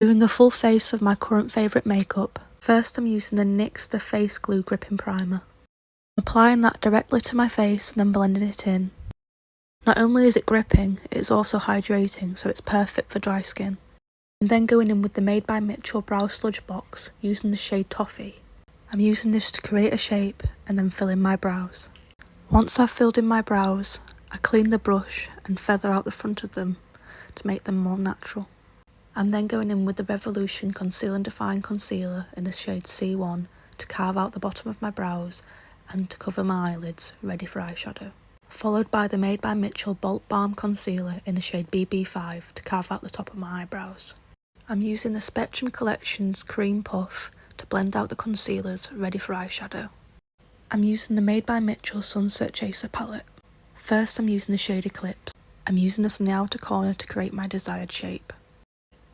Doing a full face of my current favourite makeup. First I'm using the NYX The Face Glue Gripping Primer. I'm applying that directly to my face and then blending it in. Not only is it gripping, it's also hydrating, so it's perfect for dry skin. I'm then going in with the Made by Mitchell Brow Sludge Box using the shade Toffee. I'm using this to create a shape and then fill in my brows. Once I've filled in my brows, I clean the brush and feather out the front of them to make them more natural. I'm then going in with the Revolution Conceal and Define Concealer in the shade C1 to carve out the bottom of my brows and to cover my eyelids, ready for eyeshadow. Followed by the Made by Mitchell Balm Concealer in the shade BB5 to carve out the top of my eyebrows. I'm using the Spectrum Collections Cream Puff to blend out the concealers, ready for eyeshadow. I'm using the Made by Mitchell Sunset Chaser palette. First I'm using the shade Eclipse. I'm using this in the outer corner to create my desired shape.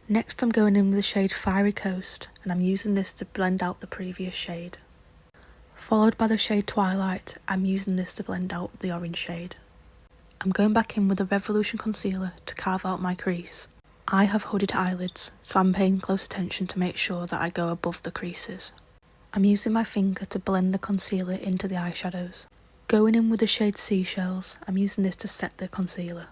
Next I'm going in with the shade Fiery Coast, and I'm using this to blend out the previous shade. Followed by the shade Twilight, I'm using this to blend out the orange shade. I'm going back in with the Revolution Concealer to carve out my crease. I have hooded eyelids, so I'm paying close attention to make sure that I go above the creases. I'm using my finger to blend the concealer into the eyeshadows. Going in with the shade Seashells, I'm using this to set the concealer.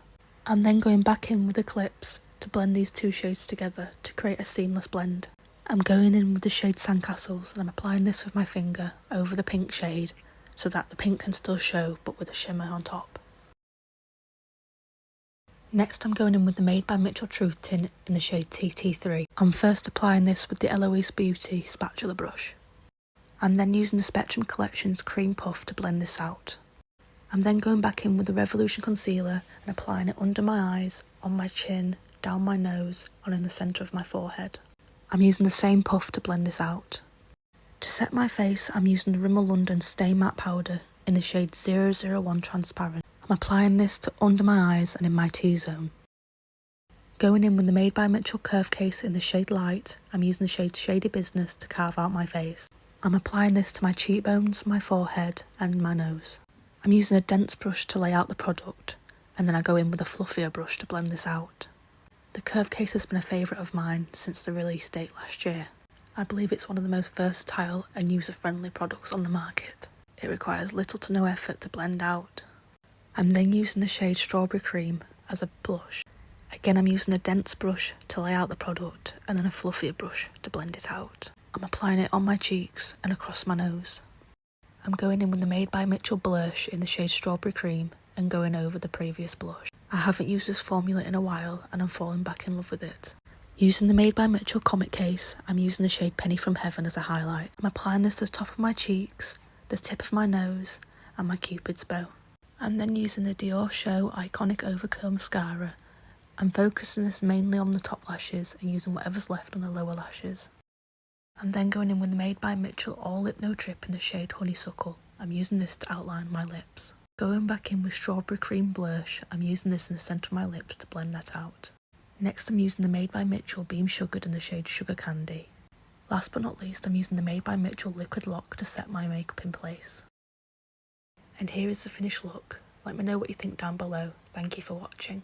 I'm then going back in with Eclipse to blend these two shades together to create a seamless blend. I'm going in with the shade Sandcastles and I'm applying this with my finger over the pink shade so that the pink can still show but with a shimmer on top. Next I'm going in with the Made by Mitchell Truth Tint in the shade TT3. I'm first applying this with the Eloise Beauty spatula brush. I'm then using the Spectrum Collections Cream Puff to blend this out. I'm then going back in with the Revolution Concealer and applying it under my eyes, on my chin, down my nose and in the centre of my forehead. I'm using the same puff to blend this out. To set my face, I'm using the Rimmel London Stay Matte Powder in the shade 001 Transparent. I'm applying this to under my eyes and in my T-zone. Going in with the Made by Mitchell Curve Case in the shade Light, I'm using the shade Shady Business to carve out my face. I'm applying this to my cheekbones, my forehead and my nose. I'm using a dense brush to lay out the product, and then I go in with a fluffier brush to blend this out. The Curve Case has been a favourite of mine since the release date last year. I believe it's one of the most versatile and user-friendly products on the market. It requires little to no effort to blend out. I'm then using the shade Strawberry Cream as a blush. Again I'm using a dense brush to lay out the product and then a fluffier brush to blend it out. I'm applying it on my cheeks and across my nose. I'm going in with the Made by Mitchell Blursh in the shade Strawberry Cream and going over the previous blush. I haven't used this formula in a while and I'm falling back in love with it. Using the Made by Mitchell Comet case, I'm using the shade Penny from Heaven as a highlight. I'm applying this to the top of my cheeks, the tip of my nose and my cupid's bow. I'm then using the Dior Show Iconic Overcurl Mascara. I'm focusing this mainly on the top lashes and using whatever's left on the lower lashes. I'm then going in with the Made by Mitchell All Lip No Trip in the shade Honeysuckle. I'm using this to outline my lips. Going back in with Strawberry Cream Blursh, I'm using this in the centre of my lips to blend that out. Next I'm using the Made by Mitchell Beam Sugared in the shade Sugar Candy. Last but not least I'm using the Made by Mitchell Liquid Lock to set my makeup in place. And here is the finished look. Let me know what you think down below. Thank you for watching.